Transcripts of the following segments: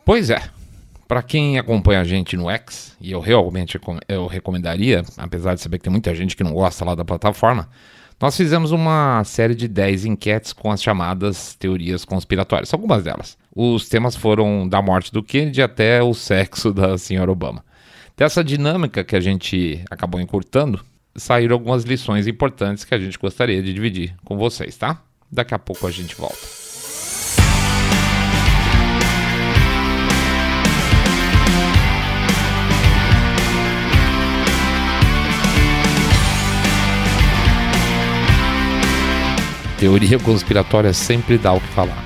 Pois é, para quem acompanha a gente no X, e eu realmente recomendaria, apesar de saber que tem muita gente que não gosta lá da plataforma, nós fizemos uma série de 10 enquetes com as chamadas teorias conspiratórias, algumas delas. Os temas foram da morte do Kennedy até o sexo da senhora Obama. Dessa dinâmica que a gente acabou encurtando, saíram algumas lições importantes que a gente gostaria de dividir com vocês, tá? Daqui a pouco a gente volta. Teoria conspiratória sempre dá o que falar.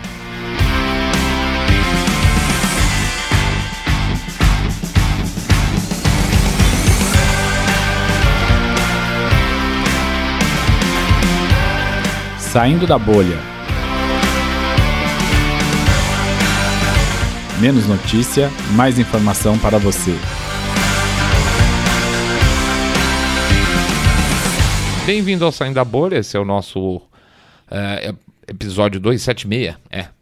Saindo da bolha. Menos notícia, mais informação para você. Bem-vindo ao Saindo da Bolha, esse é o nosso episódio 276.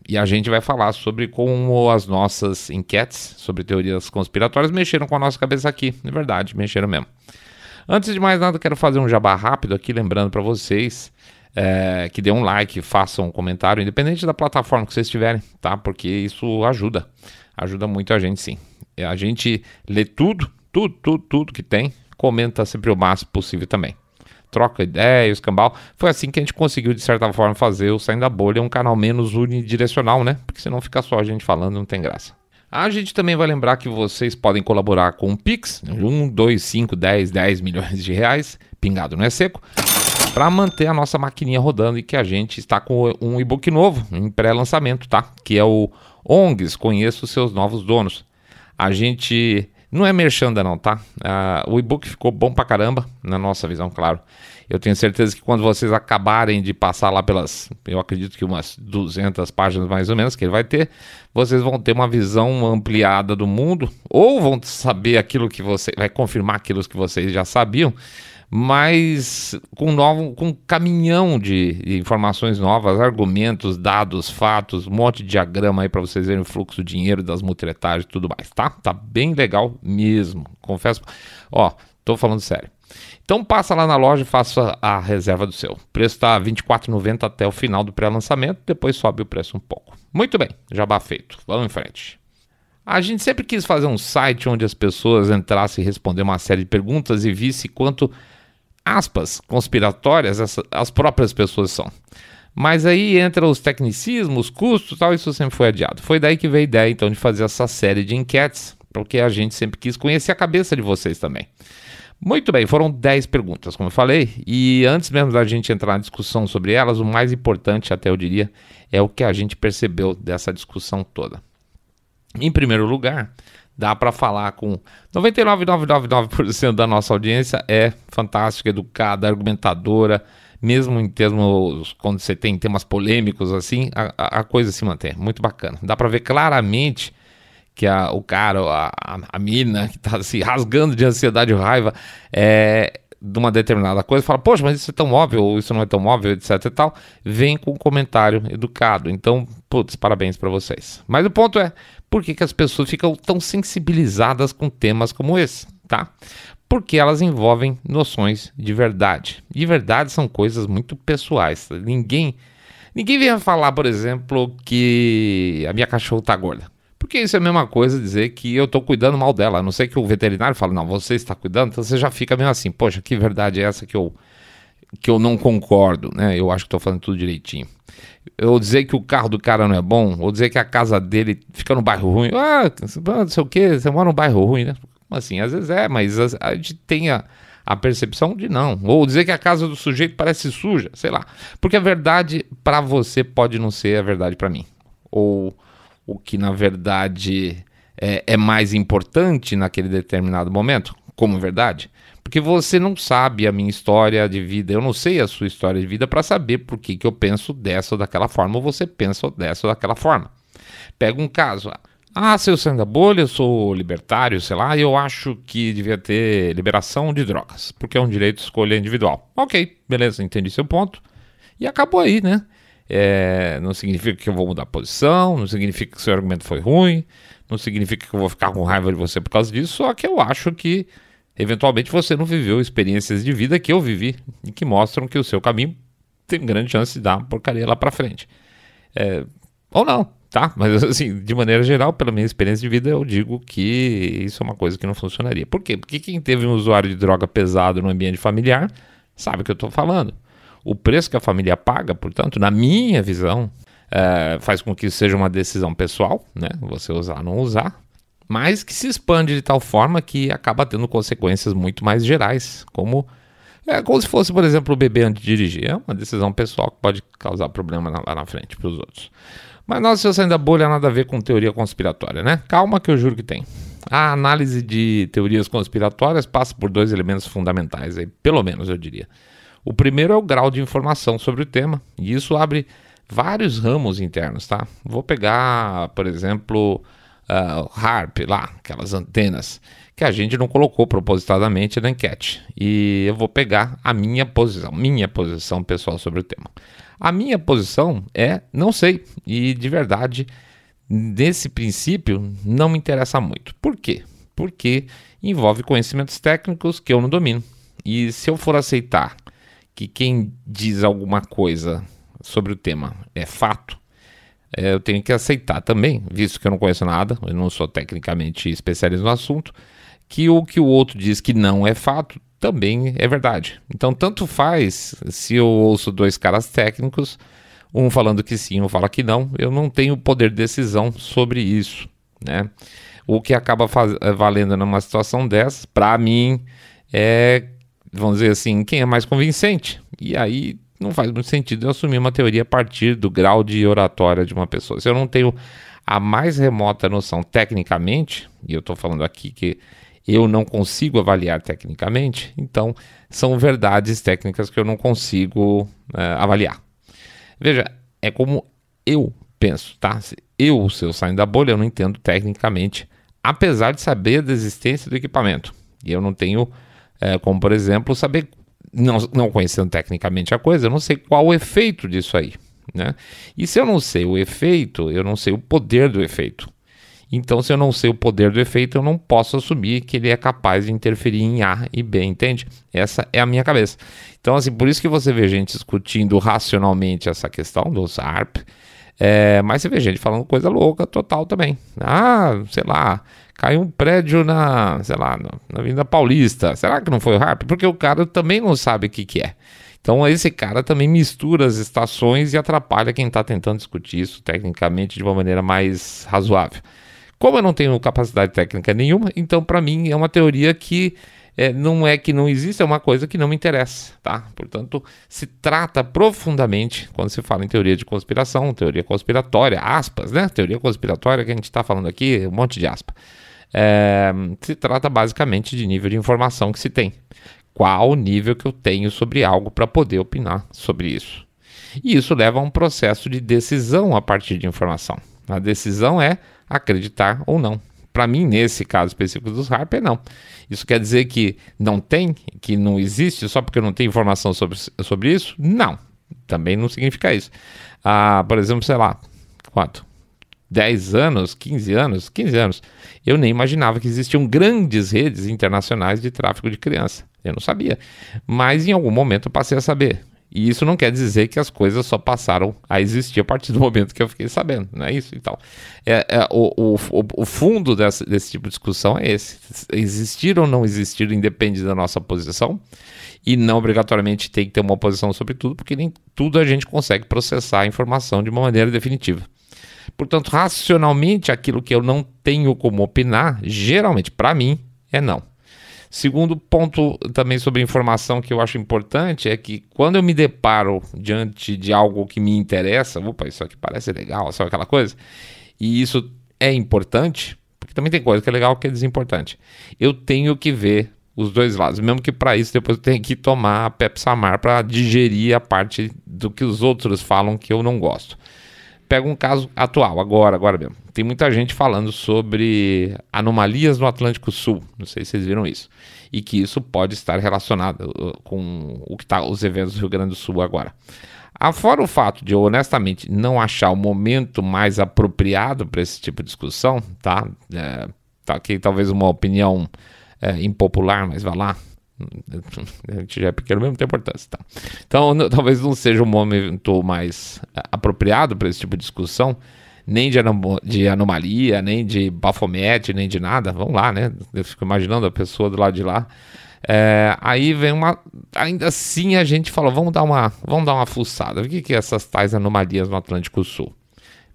E a gente vai falar sobre como as nossas enquetes sobre teorias conspiratórias mexeram com a nossa cabeça aqui. É verdade, mexeram mesmo. Antes de mais nada, quero fazer um jabá rápido aqui, lembrando para vocês que dê um like, façam um comentário, independente da plataforma que vocês tiverem, tá? Porque isso ajuda muito a gente, sim. A gente lê tudo que tem, comenta sempre o máximo possível também. Troca ideias, escambau. Foi assim que a gente conseguiu, de certa forma, fazer o Saindo da Bolha um canal menos unidirecional, né? Porque senão fica só a gente falando, não tem graça. A gente também vai lembrar que vocês podem colaborar com o Pix, 1, 2, 5, 10 milhões de reais, pingado não é seco, para manter a nossa maquininha rodando e que a gente está com um e-book novo, em pré-lançamento, tá? Que é o ONGs, Conheça os Seus Novos Donos. A gente... Não é merchanda não, tá? O e-book ficou bom pra caramba, na nossa visão, claro. Eu tenho certeza que quando vocês acabarem de passar lá pelas, eu acredito que umas 200 páginas mais ou menos que ele vai ter, vocês vão ter uma visão ampliada do mundo, ou vão saber aquilo que você, vai confirmar aquilo que vocês já sabiam, mas com um caminhão de informações novas, argumentos, dados, fatos, um monte de diagrama aí para vocês verem o fluxo de dinheiro das mutretagens e tudo mais, tá? Tá bem legal mesmo, confesso. Ó, tô falando sério. Então passa lá na loja e faça a reserva do seu. O preço tá R$ 24,90 até o final do pré-lançamento, depois sobe o preço um pouco. Muito bem, jabá feito. Vamos em frente. A gente sempre quis fazer um site onde as pessoas entrassem e responder uma série de perguntas e visse quanto aspas conspiratórias as próprias pessoas são. Mas aí entra os tecnicismos, custos e tal, isso sempre foi adiado. Foi daí que veio a ideia então de fazer essa série de enquetes, porque a gente sempre quis conhecer a cabeça de vocês também. Muito bem, foram 10 perguntas, como eu falei, e antes mesmo da gente entrar na discussão sobre elas, o mais importante, até eu diria, é o que a gente percebeu dessa discussão toda. Em primeiro lugar, dá para falar com 99,999% da nossa audiência é fantástica, educada, argumentadora, mesmo em termos, quando você tem temas polêmicos assim, a coisa se mantém, muito bacana. Dá para ver claramente que o cara, a mina que tá se rasgando de ansiedade e raiva de uma determinada coisa, fala, poxa, mas isso é tão óbvio, ou isso não é tão óbvio, etc e tal, vem com um comentário educado. Então, putz, parabéns para vocês. Mas o ponto é, por que as pessoas ficam tão sensibilizadas com temas como esse, tá? Porque elas envolvem noções de verdade. E verdade são coisas muito pessoais. Ninguém vem falar, por exemplo, que a minha cachorra tá gorda. Porque isso é a mesma coisa dizer que eu tô cuidando mal dela. A não ser que o veterinário fale, não, você está cuidando, então você já fica meio assim, poxa, que verdade é essa que eu não concordo, né? Eu acho que estou fazendo tudo direitinho. Ou dizer que o carro do cara não é bom, ou dizer que a casa dele fica no bairro ruim. Não sei o que, você mora num bairro ruim, né? Assim, às vezes mas a gente tem a percepção de não. Ou dizer que a casa do sujeito parece suja, sei lá. Porque a verdade para você pode não ser a verdade para mim. Ou o que na verdade é mais importante naquele determinado momento, como verdade. Porque você não sabe a minha história de vida, eu não sei a sua história de vida para saber por que eu penso dessa ou daquela forma, ou você pensa dessa ou daquela forma. Pega um caso, se eu saio da bolha, eu sou libertário, sei lá, e eu acho que devia ter liberação de drogas, porque é um direito de escolha individual. Ok, beleza, entendi seu ponto, e acabou aí, né? Não significa que eu vou mudar a posição, não significa que o seu argumento foi ruim, Não significa que eu vou ficar com raiva de você por causa disso, só que eu acho que eventualmente você não viveu experiências de vida que eu vivi e que mostram que o seu caminho tem grande chance de dar uma porcaria lá pra frente. Ou não, tá? Mas assim, de maneira geral, pela minha experiência de vida, eu digo que isso é uma coisa que não funcionaria. Por quê? Porque quem teve um usuário de droga pesado no ambiente familiar sabe o que eu estou falando. O preço que a família paga, portanto, na minha visão, faz com que isso seja uma decisão pessoal, né? Você usar ou não usar, mas que se expande de tal forma que acaba tendo consequências muito mais gerais, como se fosse, por exemplo, o bebê antes de dirigir. É uma decisão pessoal que pode causar problema lá na frente para os outros. Mas nossa, eu saindo da bolha nada a ver com teoria conspiratória, né? Calma que eu juro que tem. A análise de teorias conspiratórias passa por 2 elementos fundamentais, aí, pelo menos eu diria. O primeiro é o grau de informação sobre o tema, e isso abre vários ramos internos, tá? Vou pegar, por exemplo, HAARP lá, aquelas antenas que a gente não colocou propositadamente na enquete. E eu vou pegar a minha posição pessoal sobre o tema. A minha posição é não sei, e de verdade, nesse princípio, não me interessa muito. Por quê? Porque envolve conhecimentos técnicos que eu não domino. E se eu for aceitar que quem diz alguma coisa sobre o tema é fato, eu tenho que aceitar também, visto que eu não conheço nada, eu não sou tecnicamente especialista no assunto, que o outro diz que não é fato também é verdade. Então tanto faz se eu ouço 2 caras técnicos, um falando que sim, um fala que não, eu não tenho poder de decisão sobre isso, né? O que acaba valendo numa situação dessa, para mim, vamos dizer assim, quem é mais convincente. E aí não faz muito sentido eu assumir uma teoria a partir do grau de oratória de uma pessoa. Se eu não tenho a mais remota noção tecnicamente, e eu estou falando aqui que eu não consigo avaliar tecnicamente, então são verdades técnicas que eu não consigo avaliar. Veja, é como eu penso, tá? Se eu saindo da bolha, eu não entendo tecnicamente, apesar de saber da existência do equipamento. E eu não tenho, como por exemplo, saber, não conhecendo tecnicamente a coisa, eu não sei qual o efeito disso aí, né? E se eu não sei o efeito, eu não sei o poder do efeito. Então, se eu não sei o poder do efeito, eu não posso assumir que ele é capaz de interferir em A e B, entende? Essa é a minha cabeça. Então, assim, por isso que você vê gente discutindo racionalmente essa questão dos HAARP, mas você vê gente falando coisa louca total também. Sei lá, caiu um prédio na Avenida Paulista. Será que não foi o HAARP? Porque o cara também não sabe o que é. Então, esse cara também mistura as estações e atrapalha quem está tentando discutir isso tecnicamente de uma maneira mais razoável. Como eu não tenho capacidade técnica nenhuma, então para mim é uma teoria que não é que não existe, é uma coisa que não me interessa, tá? Portanto, se trata profundamente, quando se fala em teoria de conspiração, teoria conspiratória, aspas, né? Teoria conspiratória que a gente está falando aqui, um monte de aspas. Se trata basicamente de nível de informação que se tem. Qual o nível que eu tenho sobre algo para poder opinar sobre isso? E isso leva a um processo de decisão a partir de informação. A decisão é acreditar ou não. Para mim, nesse caso específico dos HAARP, não. Isso quer dizer que não tem, que não existe só porque eu não tenho informação sobre isso? Não. Também não significa isso. Por exemplo, sei lá, quanto? 10 anos, 15 anos, eu nem imaginava que existiam grandes redes internacionais de tráfico de criança. Eu não sabia. Mas em algum momento eu passei a saber. E isso não quer dizer que as coisas só passaram a existir a partir do momento que eu fiquei sabendo, não é isso? Então, o fundo desse tipo de discussão é esse. Existir ou não existir independe da nossa posição e não obrigatoriamente tem que ter uma posição sobre tudo, porque nem tudo a gente consegue processar a informação de uma maneira definitiva. Portanto, racionalmente, aquilo que eu não tenho como opinar, geralmente, para mim, é não. Segundo ponto também sobre informação que eu acho importante é que quando eu me deparo diante de algo que me interessa, isso aqui parece legal, sabe aquela coisa? E isso é importante, porque também tem coisa que é legal que é desimportante. Eu tenho que ver os dois lados, mesmo que para isso depois eu tenho que tomar a Pepsamar para digerir a parte do que os outros falam que eu não gosto. Pega um caso atual, agora mesmo. Tem muita gente falando sobre anomalias no Atlântico Sul. Não sei se vocês viram isso. E que isso pode estar relacionado com o que os eventos do Rio Grande do Sul agora. Afora o fato de eu honestamente não achar o momento mais apropriado para esse tipo de discussão, tá? Tá aqui talvez uma opinião impopular, mas vai lá. A gente já é pequeno mesmo, tem importância, tá? Então talvez não seja o momento mais apropriado para esse tipo de discussão, nem de anomalia, nem de Baphomet, nem de nada. Vamos lá, né? Eu fico imaginando a pessoa do lado de lá. Aí vem ainda assim a gente falou, vamos dar uma fuçada. O que é essas tais anomalias no Atlântico Sul?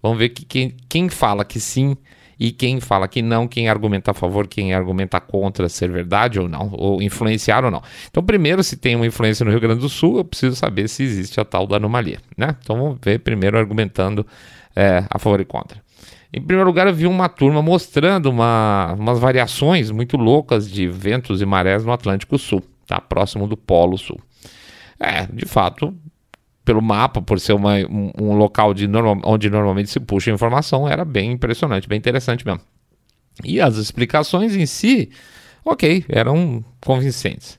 Vamos ver quem fala que sim e quem fala que não, quem argumenta a favor, quem argumenta contra ser verdade ou não, ou influenciar ou não. Então, primeiro, se tem uma influência no Rio Grande do Sul, eu preciso saber se existe a tal da anomalia, né? Então, vamos ver primeiro argumentando a favor e contra. Em primeiro lugar, eu vi uma turma mostrando umas variações muito loucas de ventos e marés no Atlântico Sul, tá? Próximo do Polo Sul. De fato, pelo mapa, por ser um local onde normalmente se puxa informação, era bem impressionante, bem interessante mesmo. E as explicações em si, ok, eram convincentes.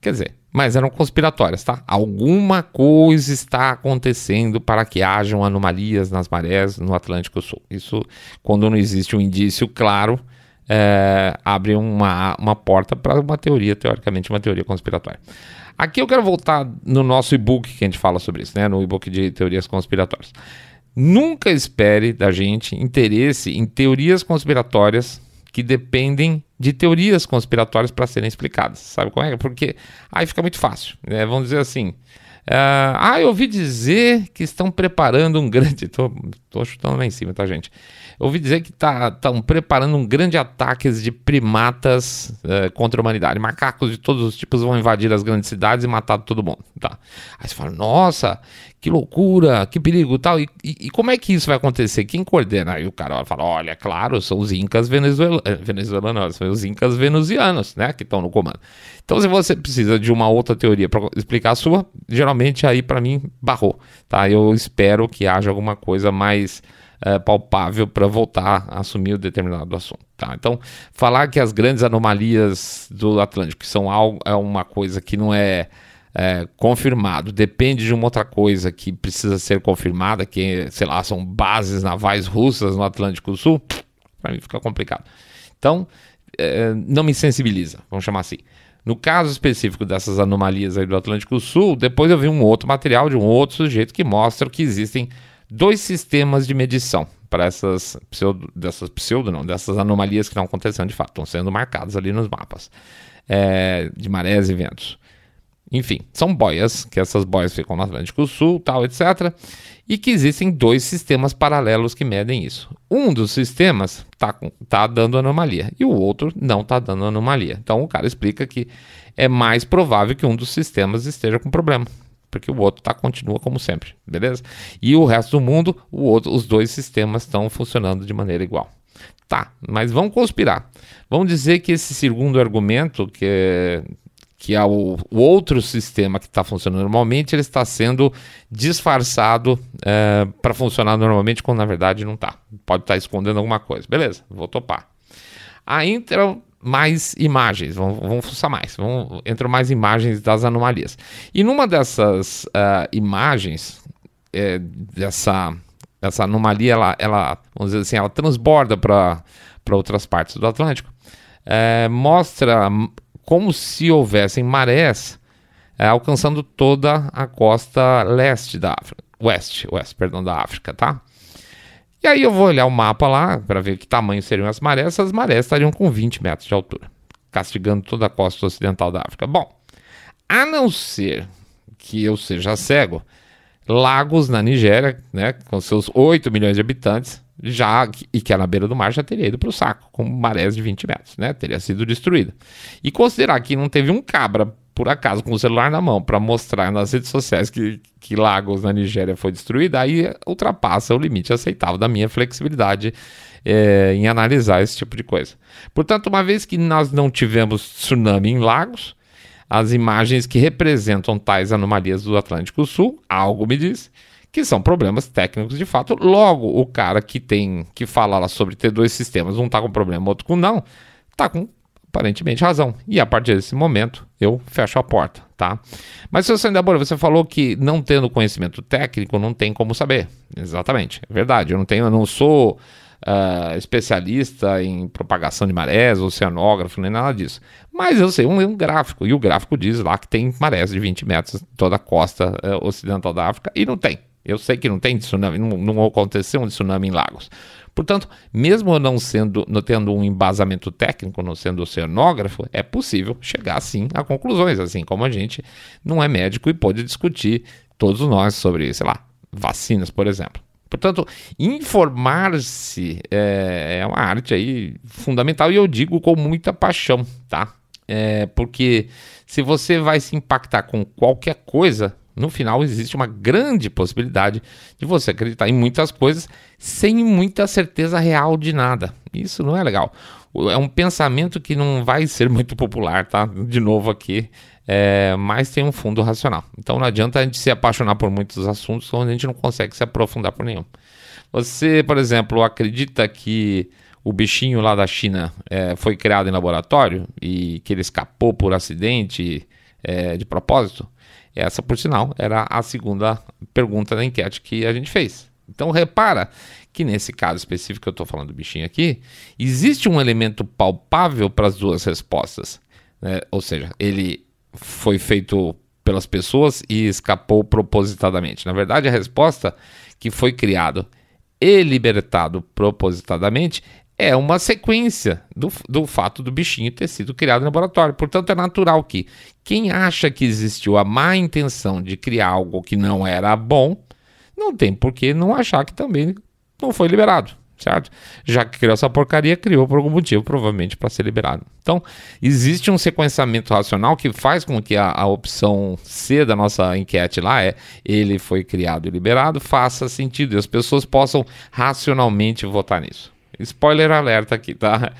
Quer dizer, mas eram conspiratórias, tá? Alguma coisa está acontecendo para que hajam anomalias nas marés no Atlântico Sul. Isso, quando não existe um indício claro, abre uma porta para uma teoria, teoricamente uma teoria conspiratória. Aqui eu quero voltar no nosso e-book que a gente fala sobre isso, né? No e-book de teorias conspiratórias. Nunca espere da gente interesse em teorias conspiratórias que dependem de teorias conspiratórias para serem explicadas. Sabe como é? Porque aí fica muito fácil, né? Vamos dizer assim, eu ouvi dizer que estão preparando um grande... Tô chutando lá em cima, tá, gente? Eu ouvi dizer que estão preparando um grande ataque de primatas contra a humanidade. Macacos de todos os tipos vão invadir as grandes cidades e matar todo mundo, tá? Aí você fala, nossa, que loucura, que perigo e tal. E como é que isso vai acontecer? Quem coordena? Aí o cara fala, olha, claro, são os incas venezuelanos, são os incas venusianos, né, que estão no comando. Então, se você precisa de uma outra teoria para explicar a sua, geralmente aí para mim barrou, tá? Eu espero que haja alguma coisa mais palpável para voltar a assumir o determinado assunto, tá? Então, falar que as grandes anomalias do Atlântico são uma coisa que não é confirmado, depende de uma outra coisa que precisa ser confirmada, que, sei lá, são bases navais russas no Atlântico Sul, para mim fica complicado. Então, não me sensibiliza, vamos chamar assim. No caso específico dessas anomalias aí do Atlântico Sul, depois eu vi um outro material de um outro sujeito que mostra que existem 2 sistemas de medição para dessas anomalias que estão acontecendo de fato, estão sendo marcadas ali nos mapas de marés e ventos. Enfim, são boias, que essas boias ficam no Atlântico Sul, tal, etc. E que existem 2 sistemas paralelos que medem isso. Um dos sistemas tá dando anomalia e o outro não está dando anomalia. Então o cara explica que é mais provável que um dos sistemas esteja com problema, porque o outro continua como sempre, beleza? E o resto do mundo, os 2 sistemas estão funcionando de maneira igual. Tá, mas vamos conspirar. Vamos dizer que esse segundo argumento, que é o outro sistema que está funcionando normalmente, ele está sendo disfarçado para funcionar normalmente, quando na verdade não está. Pode estar escondendo alguma coisa. Beleza, vou topar. Aí entram mais imagens, vamos fuçar mais, entram mais imagens das anomalias. E numa dessas imagens, essa anomalia, ela, vamos dizer assim, ela transborda para outras partes do Atlântico, mostra como se houvessem marés alcançando toda a costa leste da África, oeste, da África, tá? E aí eu vou olhar o mapa lá para ver que tamanho seriam as marés. Essas marés estariam com 20 metros de altura, castigando toda a costa ocidental da África. Bom, a não ser que eu seja cego, Lagos, na Nigéria, né, com seus 8 milhões de habitantes, e que é na beira do mar, já teria ido para o saco, com marés de 20 metros, né? Teria sido destruída. E considerar que não teve um cabra, por acaso, com o celular na mão, para mostrar nas redes sociais que Lagos, na Nigéria, foi destruída, aí ultrapassa o limite aceitável da minha flexibilidade em analisar esse tipo de coisa. Portanto, uma vez que nós não tivemos tsunami em Lagos, as imagens que representam tais anomalias do Atlântico Sul, algo me diz que são problemas técnicos de fato. Logo, o cara que fala lá sobre ter 2 sistemas, um está com problema, outro com não, está com aparentemente razão. E a partir desse momento, eu fecho a porta, tá? Mas, seu saindo da bolha, você falou que não tendo conhecimento técnico, não tem como saber. Exatamente, é verdade. Eu não sou especialista em propagação de marés, oceanógrafo, nem nada disso. Mas eu sei um gráfico, e o gráfico diz lá que tem marés de 20 metros em toda a costa ocidental da África, e não tem. Eu sei que não tem tsunami, não aconteceu um tsunami em Lagos. Portanto, mesmo eu não tendo um embasamento técnico, não sendo oceanógrafo, é possível chegar, sim, a conclusões, assim como a gente não é médico e pode discutir, todos nós, sobre, sei lá, vacinas, por exemplo. Portanto, informar-se é uma arte aí fundamental, e eu digo com muita paixão, tá? Porque se você vai se impactar com qualquer coisa, no final existe uma grande possibilidade de você acreditar em muitas coisas sem muita certeza real de nada. Isso não é legal. É um pensamento que não vai ser muito popular, tá? De novo aqui, mas tem um fundo racional. Então não adianta a gente se apaixonar por muitos assuntos onde a gente não consegue se aprofundar por nenhum. Você, por exemplo, acredita que o bichinho lá da China foi criado em laboratório e que ele escapou por acidente de propósito? Essa, por sinal, era a segunda pergunta da enquete que a gente fez. Então, repara que nesse caso específico que eu estou falando do bichinho aqui, existe um elemento palpável para as duas respostas. Né? Ou seja, ele foi feito pelas pessoas e escapou propositadamente. Na verdade, a resposta que foi criado e libertado propositadamente é uma sequência do fato do bichinho ter sido criado em laboratório. Portanto, é natural que quem acha que existiu a má intenção de criar algo que não era bom, não tem por que não achar que também não foi liberado, certo? Já que criou essa porcaria, criou por algum motivo, provavelmente para ser liberado. Então, existe um sequenciamento racional que faz com que a opção C da nossa enquete lá ele foi criado e liberado, faça sentido e as pessoas possam racionalmente votar nisso. Spoiler alerta aqui, tá?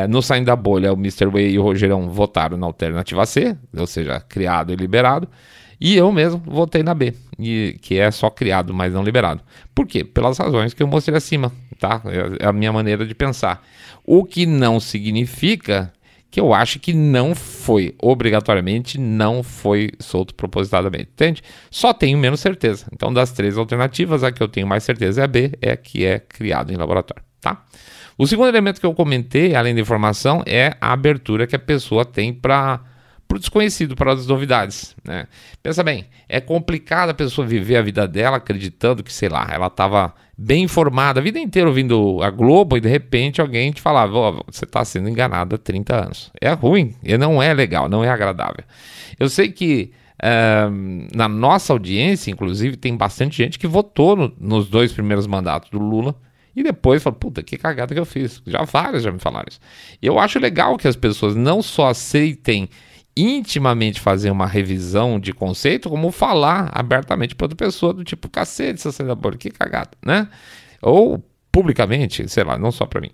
No Saindo da Bolha, o Mr. Way e o Rogerão votaram na alternativa C, ou seja, criado e liberado. E eu mesmo votei na B, que é só criado, mas não liberado. Por quê? Pelas razões que eu mostrei acima, tá? É a minha maneira de pensar. O que não significa que eu acho que não foi, obrigatoriamente, não foi solto propositadamente, entende? Só tenho menos certeza. Então, das três alternativas, a que eu tenho mais certeza é a B, é a que é criado em laboratório, tá? O segundo elemento que eu comentei, além da informação, é a abertura que a pessoa tem para o desconhecido, para as novidades, né? Pensa bem, é complicado a pessoa viver a vida dela acreditando que, sei lá, ela estava bem informada a vida inteira ouvindo a Globo e de repente alguém te falava, você está sendo enganado há 30 anos. É ruim, e não é legal, não é agradável. Eu sei que na nossa audiência, inclusive, tem bastante gente que votou nos 2 primeiros mandatos do Lula e depois fala, puta, que cagada que eu fiz. Várias já me falaram isso. Eu acho legal que as pessoas não só aceitem intimamente fazer uma revisão de conceito, como falar abertamente para outra pessoa do tipo, cacete, seu senador, que cagada, né? Ou publicamente, sei lá, não só para mim.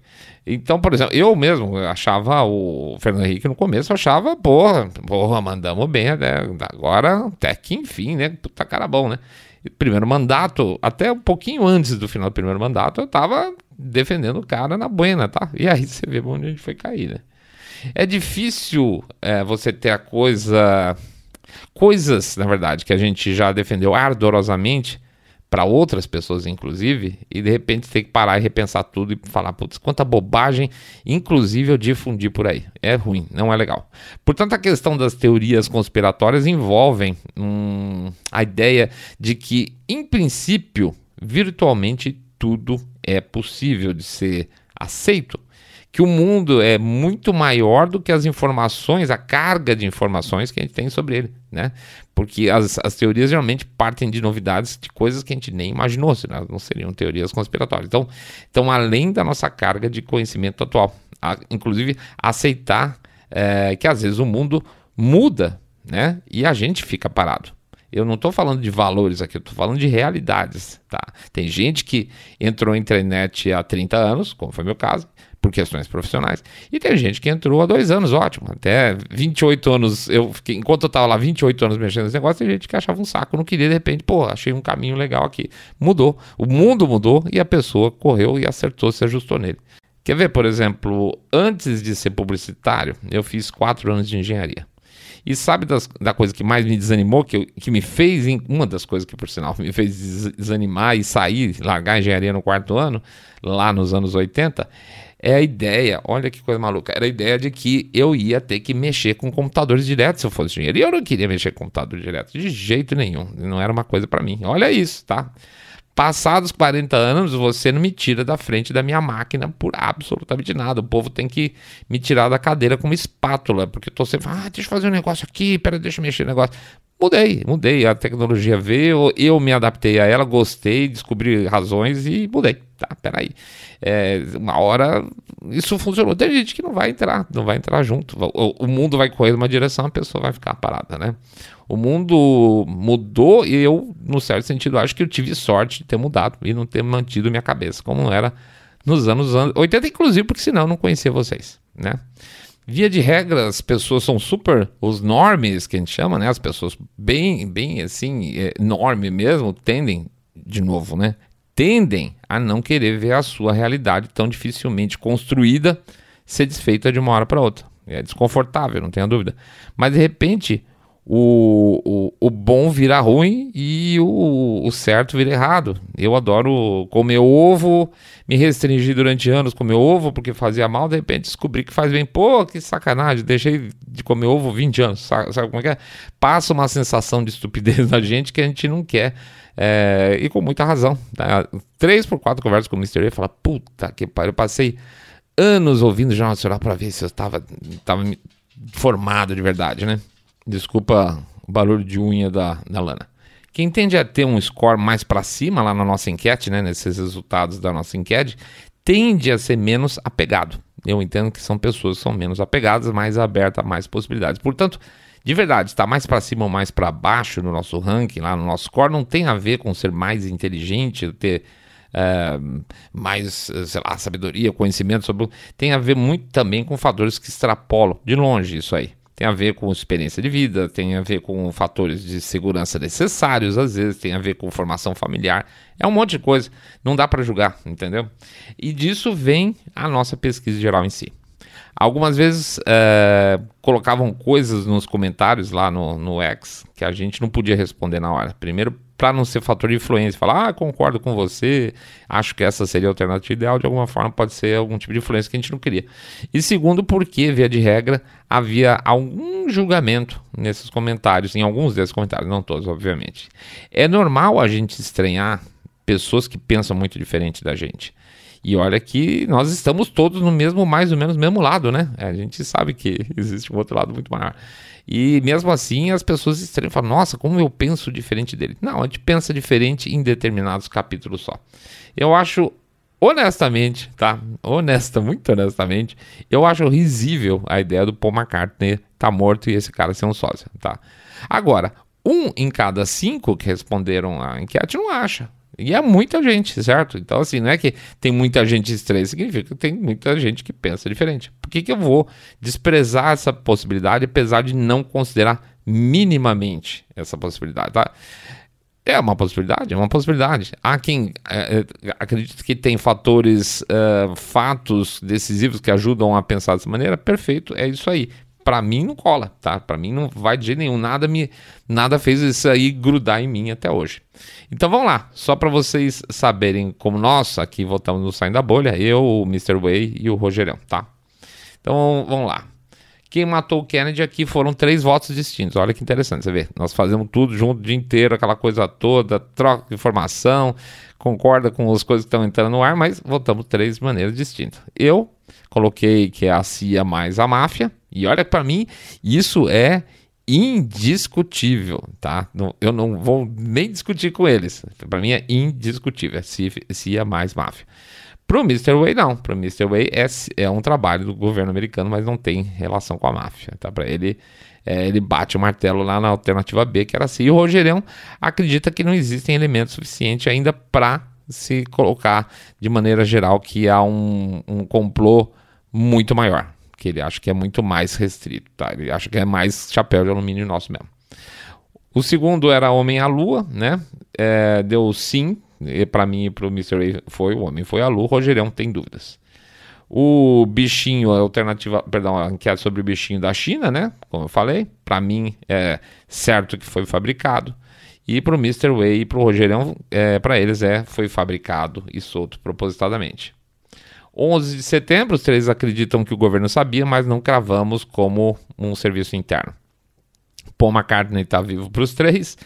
Então, por exemplo, eu mesmo achava o Fernando Henrique no começo, achava, porra, mandamos bem, né? Agora, até que enfim, né? Puta cara bom, né? Primeiro mandato, até um pouquinho antes do final do primeiro mandato, eu tava defendendo o cara na buena, tá? E aí você vê onde a gente foi cair, né? É difícil você ter coisas, na verdade, que a gente já defendeu ardorosamente para outras pessoas, inclusive, e de repente ter que parar e repensar tudo e falar, putz, quanta bobagem, inclusive eu difundi por aí. É ruim, não é legal. Portanto, a questão das teorias conspiratórias envolvem a ideia de que, em princípio, virtualmente tudo é possível de ser aceito. Que o mundo é muito maior do que as informações, a carga de informações que a gente tem sobre ele, né? Porque as teorias geralmente partem de novidades, de coisas que a gente nem imaginou, senão não seriam teorias conspiratórias. Então, além da nossa carga de conhecimento atual, inclusive aceitar que às vezes o mundo muda, né? E a gente fica parado. Eu não estou falando de valores aqui, eu estou falando de realidades, tá? Tem gente que entrou na internet há 30 anos, como foi meu caso, por questões profissionais, e tem gente que entrou há 2 anos, ótimo, até 28 anos, enquanto eu estava lá 28 anos mexendo nesse negócio, tem gente que achava um saco, não queria, de repente, achei um caminho legal aqui, mudou, o mundo mudou e a pessoa correu e acertou, se ajustou nele. Quer ver, por exemplo, antes de ser publicitário, eu fiz 4 anos de engenharia. E sabe da coisa que mais me desanimou, que me fez, uma das coisas que, por sinal, me fez desanimar e sair, largar a engenharia no 4º ano, lá nos anos 80, é a ideia, olha que coisa maluca, era a ideia de que eu ia ter que mexer com computadores direto se eu fosse engenheiro. E eu não queria mexer com computador direto, de jeito nenhum, não era uma coisa para mim. Olha isso, tá? Passados 40 anos, você não me tira da frente da minha máquina por absolutamente nada. O povo tem que me tirar da cadeira com uma espátula, porque eu tô sempre, deixa eu fazer um negócio aqui, deixa eu mexer no negócio. Mudei, a tecnologia veio, eu me adaptei a ela, gostei, descobri razões e mudei. Tá, peraí. Uma hora isso funcionou. Tem gente que não vai entrar junto. O mundo vai correr numa direção, a pessoa vai ficar parada, né? O mundo mudou e eu, no certo sentido, acho que eu tive sorte de ter mudado e não ter mantido minha cabeça, como era nos anos 80, inclusive, porque senão eu não conhecia vocês, né? Via de regra, as pessoas são super, os normies, que a gente chama, né? As pessoas bem assim, norme mesmo, tendem a não querer ver a sua realidade tão dificilmente construída ser desfeita de uma hora para outra. É desconfortável, não tenha dúvida. Mas, de repente, o bom vira ruim e o certo vira errado. Eu adoro comer ovo, me restringi durante anos comer ovo porque fazia mal, de repente descobri que faz bem. Pô, que sacanagem, deixei de comer ovo 20 anos, sabe como é que é? Passa uma sensação de estupidez na gente que a gente não quer, e com muita razão, tá? 3 por 4 conversas com o Mr. A, fala, puta que pariu, eu passei anos ouvindo o Jornal Nacional para ver se eu estava formado de verdade, né? Desculpa o barulho de unha da Lana. Quem tende a ter um score mais para cima lá na nossa enquete, né, nesses resultados da nossa enquete, tende a ser menos apegado. Eu entendo que são pessoas que são menos apegadas, mais abertas a mais possibilidades. Portanto, de verdade, estar mais para cima ou mais para baixo no nosso ranking, lá no nosso score, não tem a ver com ser mais inteligente, ter mais, sei lá, sabedoria, conhecimento sobre... Tem a ver muito também com fatores que extrapolam de longe isso aí. Tem a ver com experiência de vida, tem a ver com fatores de segurança necessários, às vezes tem a ver com formação familiar, é um monte de coisa, não dá para julgar, entendeu? E disso vem a nossa pesquisa geral em si. Algumas vezes colocavam coisas nos comentários lá no X que a gente não podia responder na hora. Primeiro, para não ser fator de influência, falar, concordo com você, acho que essa seria a alternativa ideal, de alguma forma pode ser algum tipo de influência que a gente não queria. E segundo, porque, via de regra, havia algum julgamento nesses comentários, em alguns desses comentários, não todos, obviamente. É normal a gente estranhar pessoas que pensam muito diferente da gente. E olha que nós estamos todos no mesmo, mais ou menos, mesmo lado, né? A gente sabe que existe um outro lado muito maior. E mesmo assim as pessoas estranham, falam, nossa, como eu penso diferente dele. Não, a gente pensa diferente em determinados capítulos só. Eu acho, honestamente, tá? Muito honestamente, eu acho risível a ideia do Paul McCartney tá morto e esse cara ser um sósia, tá? Agora, 1 em cada 5 que responderam a enquete não acha. E é muita gente, certo? Então, assim, não é que tem muita gente estranha, significa que tem muita gente que pensa diferente. Por que eu vou desprezar essa possibilidade, apesar de não considerar minimamente essa possibilidade, tá? É uma possibilidade. Há quem acredita que tem fatores, fatos decisivos que ajudam a pensar dessa maneira, perfeito, é isso aí. Pra mim não cola, tá? Pra mim não vai de jeito nenhum. Nada fez isso aí grudar em mim até hoje. Então vamos lá, só para vocês saberem como nós aqui votamos no Saindo da Bolha, eu, o Mr. Way e o Rogerão, tá? Então vamos lá. Quem matou o Kennedy aqui foram 3 votos distintos. Olha que interessante, você vê. Nós fazemos tudo junto o dia inteiro, aquela coisa toda, troca de informação, concorda com as coisas que estão entrando no ar, mas votamos 3 maneiras distintas. Eu coloquei que é a CIA mais a máfia, e olha que para mim isso é indiscutível, tá? Eu não vou nem discutir com eles. Para mim é indiscutível, CIA mais máfia. Pro Mr. Way não, pro Mr. Way é um trabalho do governo americano, mas não tem relação com a máfia, tá? Para ele, ele bate o martelo lá na alternativa B, que era assim, e o Rogerão acredita que não existem elementos suficientes ainda para se colocar de maneira geral que há um complô muito maior, que ele acha que é muito mais restrito, tá? Ele acha que é mais chapéu de alumínio nosso mesmo. O segundo era Homem à Lua, né? Deu sim, para mim e para o Mr. A foi o Homem, foi a Lua. O Rogerão tem dúvidas. O bichinho, a enquete sobre o bichinho da China, né? Como eu falei, para mim é certo que foi fabricado. E para o Mr. Way e para o Rogerão, para eles foi fabricado e solto propositadamente. 11 de setembro, os 3 acreditam que o governo sabia, mas não cravamos como um serviço interno. Paul McCartney está vivo para os 3.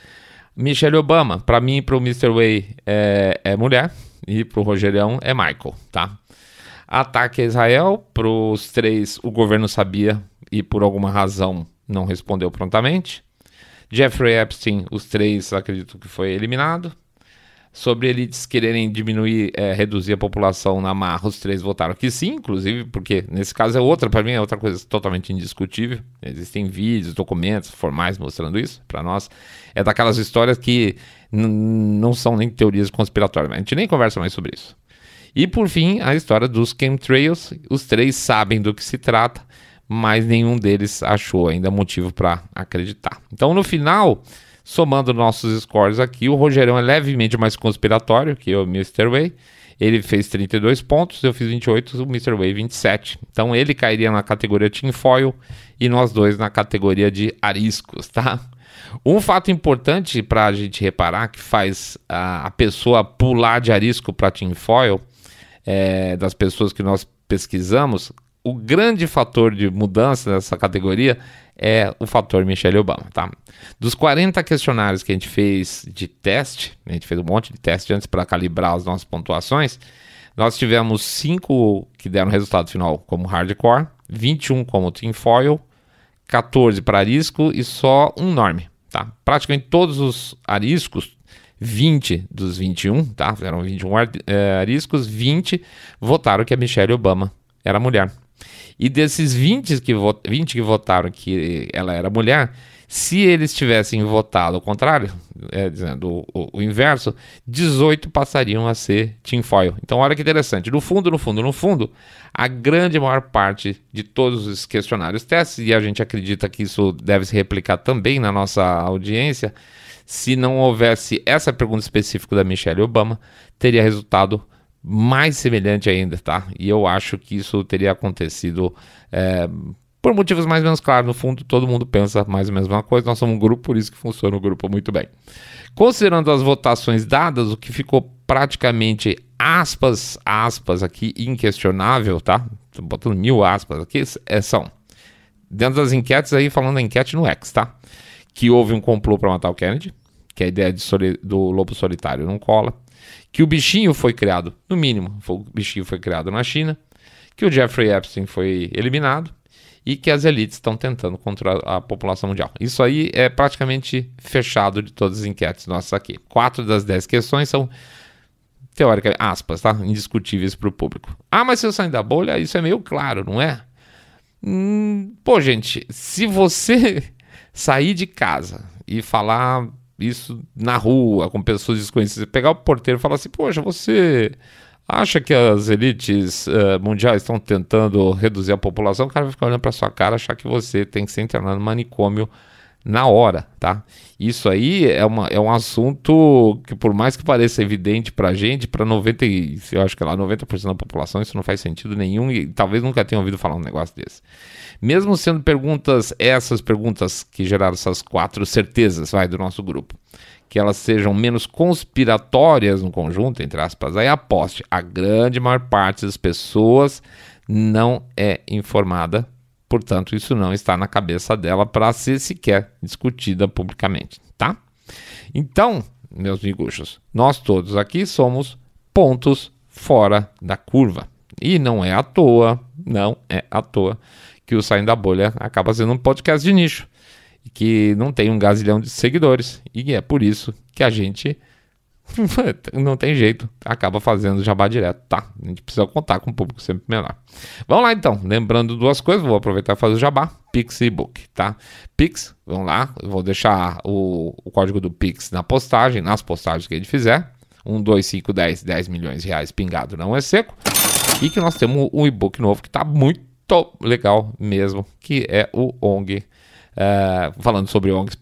Michelle Obama, para mim e para o Mr. Way é mulher. E para o Rogerão é Michael, tá? Ataque a Israel, para os 3 o governo sabia e por alguma razão não respondeu prontamente. Jeffrey Epstein, os 3 acreditam que foi eliminado. Sobre elites quererem reduzir a população na marra, os 3 votaram que sim, inclusive, porque nesse caso para mim é outra coisa totalmente indiscutível. Existem vídeos, documentos formais mostrando isso para nós. É daquelas histórias que não são nem teorias conspiratórias, a gente nem conversa mais sobre isso. E por fim, a história dos chemtrails, os 3 sabem do que se trata, mas nenhum deles achou ainda motivo para acreditar. Então no final, somando nossos scores aqui, o Rogerão é levemente mais conspiratório que o Mr. Way. Ele fez 32 pontos, eu fiz 28, o Mr. Way 27. Então ele cairia na categoria tinfoil e nós 2 na categoria de ariscos, tá? Um fato importante para a gente reparar que faz a pessoa pular de arisco para tinfoil, das pessoas que nós pesquisamos, o grande fator de mudança nessa categoria é o fator Michelle Obama, tá? Dos 40 questionários que a gente fez de teste, a gente fez um monte de teste antes para calibrar as nossas pontuações, nós tivemos 5 que deram resultado final como hardcore, 21 como tinfoil, 14 para arisco e só um norme, tá? Praticamente todos os ariscos, 20 dos 21, tá? Eram 21 ariscos, 20 votaram que a Michelle Obama era mulher. E desses 20 que votaram que ela era mulher, se eles tivessem votado ao contrário, dizendo o inverso, 18 passariam a ser tinfoil. Então olha que interessante, no fundo, a grande maior parte de todos os questionários testes, e a gente acredita que isso deve se replicar também na nossa audiência, se não houvesse essa pergunta específica da Michelle Obama, teria resultado mais semelhante ainda, tá? E eu acho que isso teria acontecido por motivos mais ou menos claros. No fundo, todo mundo pensa mais ou menos a mesma coisa. Nós somos um grupo, por isso que funciona o grupo muito bem. Considerando as votações dadas, o que ficou praticamente aspas aqui, inquestionável, tá? Tô botando 1000 aspas aqui, são dentro das enquetes aí, falando da enquete no X, tá? Que houve um complô para matar o Kennedy, que a ideia do lobo solitário não cola. Que o bichinho foi criado, no mínimo, o bichinho foi criado na China, que o Jeffrey Epstein foi eliminado e que as elites estão tentando controlar a população mundial. Isso aí é praticamente fechado de todas as enquetes nossas aqui. 4 das 10 questões são, teóricamente, aspas, tá? Indiscutíveis para o público. Ah, mas se eu sair da bolha, isso é meio claro, não é? Pô, gente, se você sair de casa e falar isso na rua, com pessoas desconhecidas, pegar o porteiro e falar assim, poxa, você acha que as elites mundiais estão tentando reduzir a população? O cara vai ficar olhando para sua cara, achar que você tem que ser internado no manicômio na hora, tá? Isso aí é um assunto que, por mais que pareça evidente pra gente, pra 90% da população, isso não faz sentido nenhum e talvez nunca tenha ouvido falar um negócio desse. Mesmo sendo essas perguntas que geraram essas 4 certezas, do nosso grupo, que elas sejam menos conspiratórias no conjunto, entre aspas, aí aposte, a grande maior parte das pessoas não é informada. Portanto, isso não está na cabeça dela para ser sequer discutida publicamente, tá? Então, meus miguxos, nós todos aqui somos pontos fora da curva. E não é à toa que o Saindo da Bolha acaba sendo um podcast de nicho, que não tem um gazilhão de seguidores. E é por isso que a gente não tem jeito, acaba fazendo jabá direto, tá? A gente precisa contar com um público sempre menor. Vamos lá então, lembrando 2 coisas, vou aproveitar e fazer o jabá, Pix e e-book, tá? Pix, vamos lá, eu vou deixar o código do Pix nas postagens que a gente fizer, 10 milhões de reais pingado não é seco, e que nós temos um e-book novo que tá muito legal mesmo, que é o ONG, falando sobre ONGs,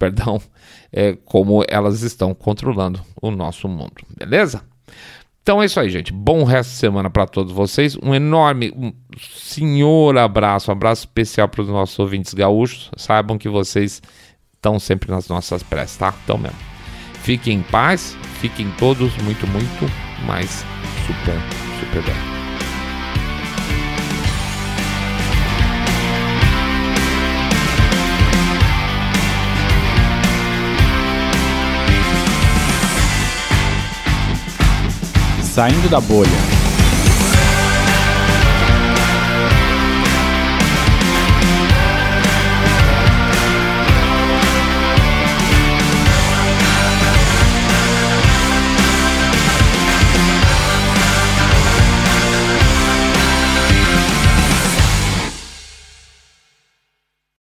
como elas estão controlando o nosso mundo, beleza? Então é isso aí, gente. Bom resto de semana para todos vocês. Um enorme, senhor abraço, um abraço especial para os nossos ouvintes gaúchos. Saibam que vocês estão sempre nas nossas preces, tá? Então mesmo. Fiquem em paz, fiquem todos muito, mais super bem. Saindo da Bolha.